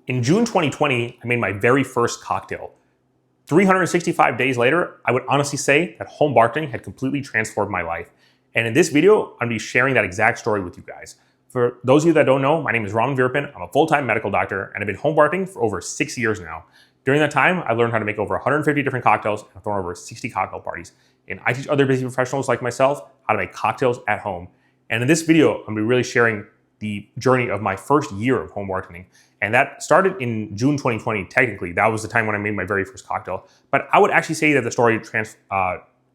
In June 2020, I made my very first cocktail. 365 days later, I would honestly say that home bartending had completely transformed my life. And in this video, I'm gonna be sharing that exact story with you guys. For those of you that don't know, my name is Ron Virpin. I'm a full-time medical doctor, and I've been home bartending for over 6 years now. During that time, I learned how to make over 150 different cocktails and I've thrown over 60 cocktail parties. And I teach other busy professionals like myself how to make cocktails at home. And in this video, I'm gonna be really sharing the journey of my first year of home bartending. And that started in June 2020, technically. That was the time when I made my very first cocktail. But I would actually say that the story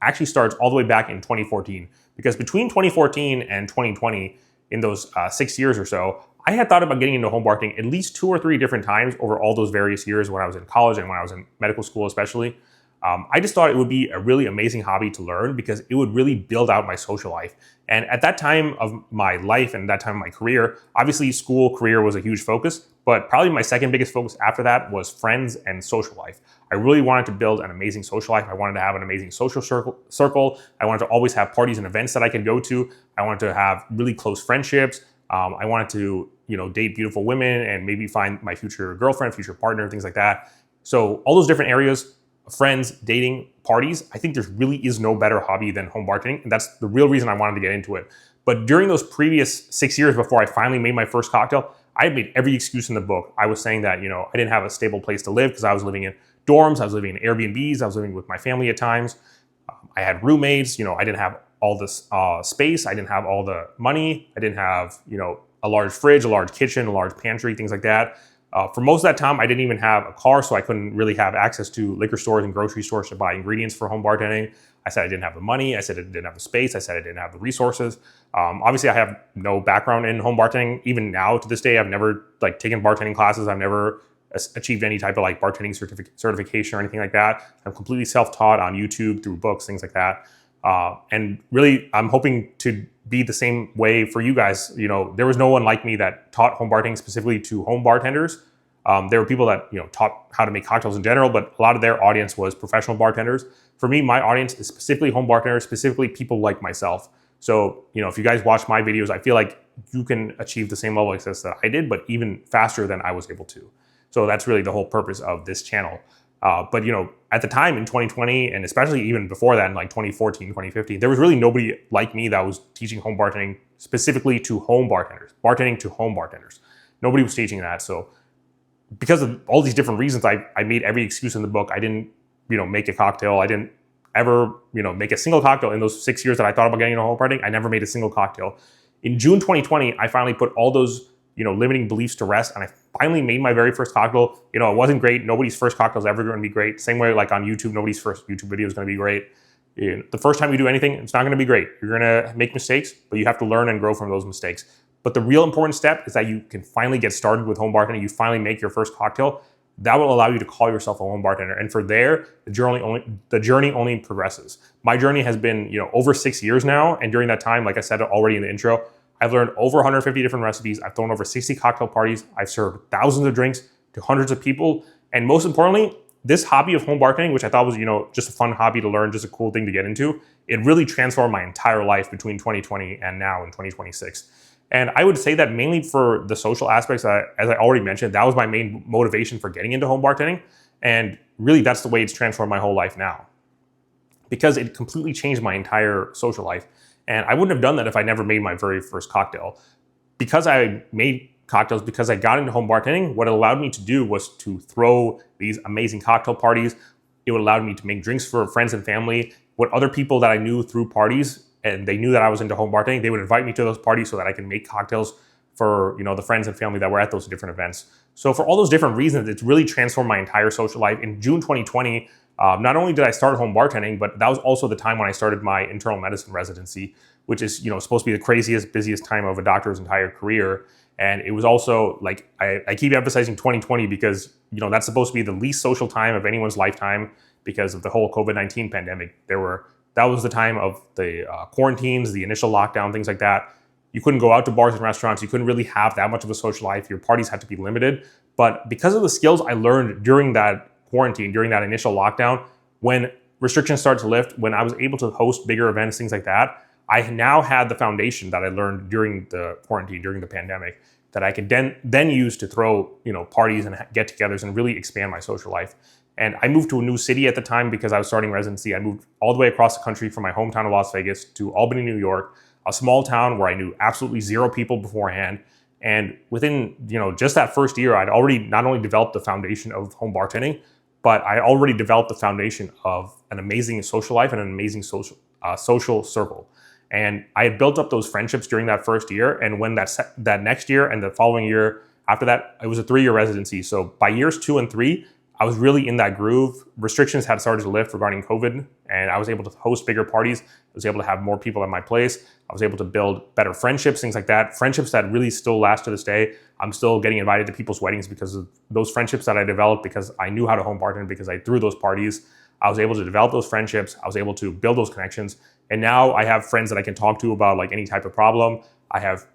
actually starts all the way back in 2014. Because between 2014 and 2020, in those 6 years or so, I had thought about getting into home bartending at least 2 or 3 different times over all those various years when I was in college and when I was in medical school especially. I just thought it would be a really amazing hobby to learn because it would really build out my social life. And at that time of my life and that time of my career, obviously school career was a huge focus, but probably my second biggest focus after that was friends and social life. I really wanted to build an amazing social life. I wanted to have an amazing social circle. I wanted to always have parties and events that I could go to. I wanted to have really close friendships. I wanted to, date beautiful women and maybe find my future girlfriend, future partner, things like that. So all those different areas, friends, dating, parties, I think there really is no better hobby than home bartending. And that's the real reason I wanted to get into it. But during those previous 6 years before I finally made my first cocktail, I had made every excuse in the book. I was saying that, I didn't have a stable place to live because I was living in dorms, I was living in Airbnbs, I was living with my family at times. I had roommates, I didn't have all this space, I didn't have all the money, I didn't have, a large fridge, a large kitchen, a large pantry, things like that. For most of that time, I didn't even have a car, so I couldn't really have access to liquor stores and grocery stores to buy ingredients for home bartending. I said I didn't have the money. I said I didn't have the space. I said I didn't have the resources. Obviously, I have no background in home bartending. Even now, to this day, I've never taken bartending classes. I've never achieved any type of bartending certification or anything like that. I'm completely self-taught on YouTube, through books, things like that. And really, I'm hoping to be the same way for you guys. There was no one like me that taught home bartending specifically to home bartenders. There were people that taught how to make cocktails in general, but a lot of their audience was professional bartenders. For me, my audience is specifically home bartenders, specifically people like myself. So, if you guys watch my videos, I feel like you can achieve the same level of success that I did, but even faster than I was able to. So that's really the whole purpose of this channel. But at the time in 2020, and especially even before that in 2014, 2015, there was really nobody like me that was teaching home bartending specifically to home bartenders, bartending to home bartenders. Nobody was teaching that. So because of all these different reasons, I made every excuse in the book. I didn't, make a cocktail. I didn't ever, make a single cocktail in those 6 years that I thought about getting into home bartending. I never made a single cocktail. In June 2020, I finally put all those limiting beliefs to rest. And I finally made my very first cocktail. It wasn't great. Nobody's first cocktail is ever going to be great. Same way on YouTube, nobody's first YouTube video is going to be great. The first time you do anything, it's not going to be great. You're going to make mistakes, but you have to learn and grow from those mistakes. But the real important step is that you can finally get started with home bartending. You finally make your first cocktail. That will allow you to call yourself a home bartender. And for there, the journey only progresses. My journey has been, over 6 years now. And during that time, like I said already in the intro, I've learned over 150 different recipes. I've thrown over 60 cocktail parties. I've served thousands of drinks to hundreds of people. And most importantly, this hobby of home bartending, which I thought was, just a fun hobby to learn, just a cool thing to get into, it really transformed my entire life between 2020 and now in 2026. And I would say that mainly for the social aspects, as I already mentioned, that was my main motivation for getting into home bartending. And really, that's the way it's transformed my whole life now, because it completely changed my entire social life. And I wouldn't have done that if I never made my very first cocktail. Because I made cocktails, because I got into home bartending, what it allowed me to do was to throw these amazing cocktail parties. It would allow me to make drinks for friends and family. What other people that I knew through parties, and they knew that I was into home bartending, they would invite me to those parties so that I can make cocktails for the friends and family that were at those different events. So for all those different reasons, it's really transformed my entire social life. In June 2020, not only did I start home bartending, but that was also the time when I started my internal medicine residency, which is supposed to be the craziest, busiest time of a doctor's entire career. And it was also I keep emphasizing 2020 because that's supposed to be the least social time of anyone's lifetime because of the whole COVID-19 pandemic. That was the time of the quarantines, the initial lockdown, things like that. You couldn't go out to bars and restaurants. You couldn't really have that much of a social life. Your parties had to be limited. But because of the skills I learned during that quarantine, during that initial lockdown, when restrictions started to lift, when I was able to host bigger events, things like that, I now had the foundation that I learned during the quarantine, during the pandemic. that I could then use to throw, parties and get-togethers and really expand my social life. And I moved to a new city at the time because I was starting residency. I moved all the way across the country from my hometown of Las Vegas to Albany, New York, a small town where I knew absolutely zero people beforehand. And within, just that first year, I'd already not only developed the foundation of home bartending, but I already developed the foundation of an amazing social life and an amazing social circle. And I had built up those friendships during that first year. And when that next year and the following year after that, it was a 3-year residency. So by years 2 and 3, I was really in that groove. Restrictions had started to lift regarding COVID, and I was able to host bigger parties. I was able to have more people at my place. I was able to build better friendships, things like that. Friendships that really still last to this day. I'm still getting invited to people's weddings because of those friendships that I developed, because I knew how to home bartend, because I threw those parties. I was able to develop those friendships. I was able to build those connections. And now I have friends that I can talk to about like any type of problem. I have,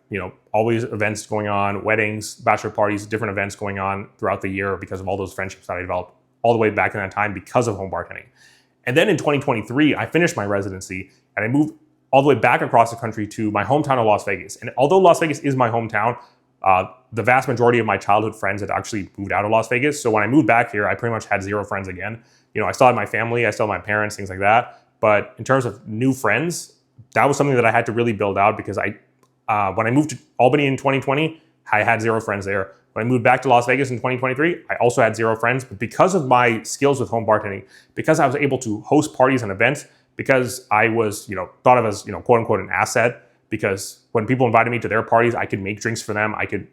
always events going on, weddings, bachelor parties, different events going on throughout the year because of all those friendships that I developed all the way back in that time because of home bartending. And then in 2023, I finished my residency and I moved all the way back across the country to my hometown of Las Vegas. And although Las Vegas is my hometown, the vast majority of my childhood friends had actually moved out of Las Vegas. So when I moved back here, I pretty much had zero friends again. I still had my family, I still had my parents, things like that. But in terms of new friends, that was something that I had to really build out, because when I moved to Albany in 2020, I had zero friends there. When I moved back to Las Vegas in 2023, I also had zero friends. But because of my skills with home bartending, because I was able to host parties and events, because I was, thought of as, quote unquote, an asset, because when people invited me to their parties, I could make drinks for them. I could,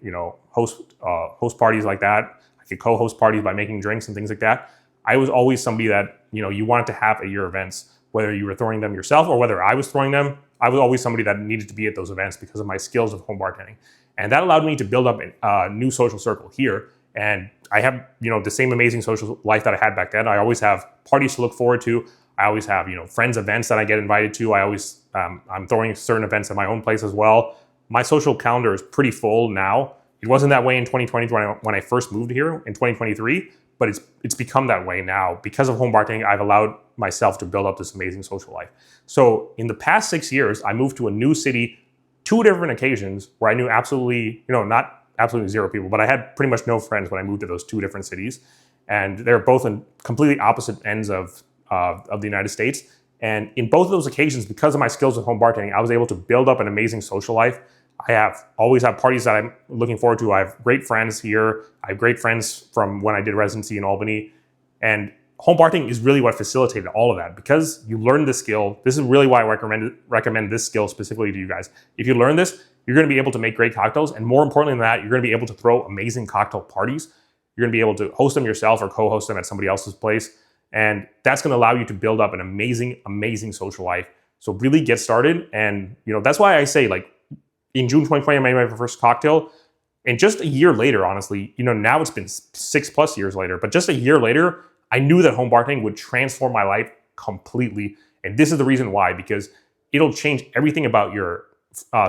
host parties like that. I could co-host parties by making drinks and things like that. I was always somebody that, you wanted to have at your events, whether you were throwing them yourself or whether I was throwing them. I was always somebody that needed to be at those events because of my skills of home bartending. And that allowed me to build up a new social circle here. And I have, the same amazing social life that I had back then. I always have parties to look forward to. I always have, friends events that I get invited to. I'm throwing certain events at my own place as well. My social calendar is pretty full now. It wasn't that way in 2020 when I first moved here in 2023, but it's become that way now. Because of home bartending, I've allowed myself to build up this amazing social life. So in the past 6 years, I moved to a new city, 2 different occasions where I knew absolutely, not absolutely zero people, but I had pretty much no friends when I moved to those 2 different cities. And they're both in completely opposite ends of the United States. And in both of those occasions, because of my skills with home bartending, I was able to build up an amazing social life. I always have parties that I'm looking forward to. I have great friends here. I have great friends from when I did residency in Albany. And home bartending is really what facilitated all of that, because you learn the skill. This is really why I recommend this skill specifically to you guys. If you learn this, you're going to be able to make great cocktails. And more importantly than that, you're going to be able to throw amazing cocktail parties. You're going to be able to host them yourself or co-host them at somebody else's place. And that's going to allow you to build up an amazing, amazing social life. So really get started. And, that's why I say, like, in June 2020, I made my first cocktail. And just a year later, honestly, now it's been 6+ years later, but just a year later, I knew that home bartending would transform my life completely. And this is the reason why, because it'll change everything about your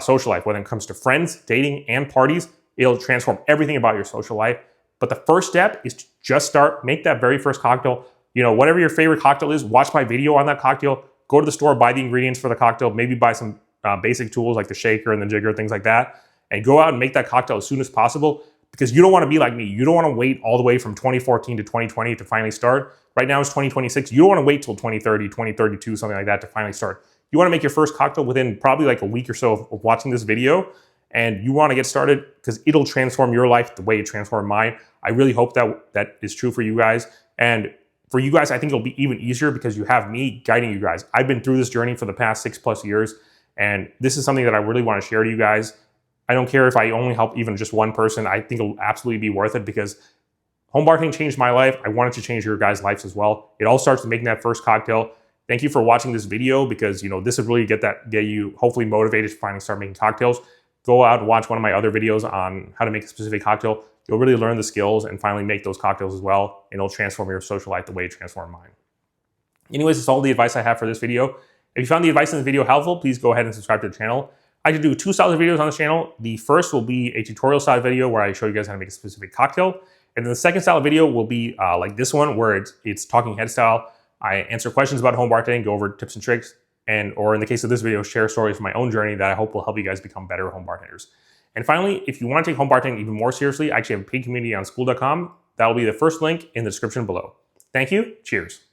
social life, whether it comes to friends, dating, and parties. It'll transform everything about your social life. But the first step is to just start, make that very first cocktail. Whatever your favorite cocktail is, watch my video on that cocktail, go to the store, buy the ingredients for the cocktail, maybe buy some basic tools like the shaker and the jigger, things like that, and go out and make that cocktail as soon as possible, because you don't want to be like me. You don't want to wait all the way from 2014 to 2020 to finally start. Right now it's 2026. You don't want to wait till 2030, 2032, something like that to finally start. You want to make your first cocktail within probably like a week or so of watching this video, and you want to get started because it'll transform your life the way it transformed mine. I really hope that is true for you guys. And for you guys, I think it'll be even easier because you have me guiding you guys. I've been through this journey for the past 6+ years, and this is something that I really want to share to you guys. I don't care if I only help even just one person. I think it'll absolutely be worth it, because home bartending changed my life. I want it to change your guys' lives as well. It all starts with making that first cocktail. Thank you for watching this video, because this will really get you hopefully motivated to finally start making cocktails. Go out and watch one of my other videos on how to make a specific cocktail. You'll really learn the skills and finally make those cocktails as well, and it'll transform your social life the way it transformed mine. Anyways, that's all the advice I have for this video. If you found the advice in the video helpful, please go ahead and subscribe to the channel. I could do 2 styles of videos on this channel. The first will be a tutorial style video where I show you guys how to make a specific cocktail. And then the second style of video will be like this one, where it's talking head style. I answer questions about home bartending, go over tips and tricks, or in the case of this video, share stories from my own journey that I hope will help you guys become better home bartenders. And finally, if you want to take home bartending even more seriously, I actually have a paid community on school.com. That will be the first link in the description below. Thank you. Cheers.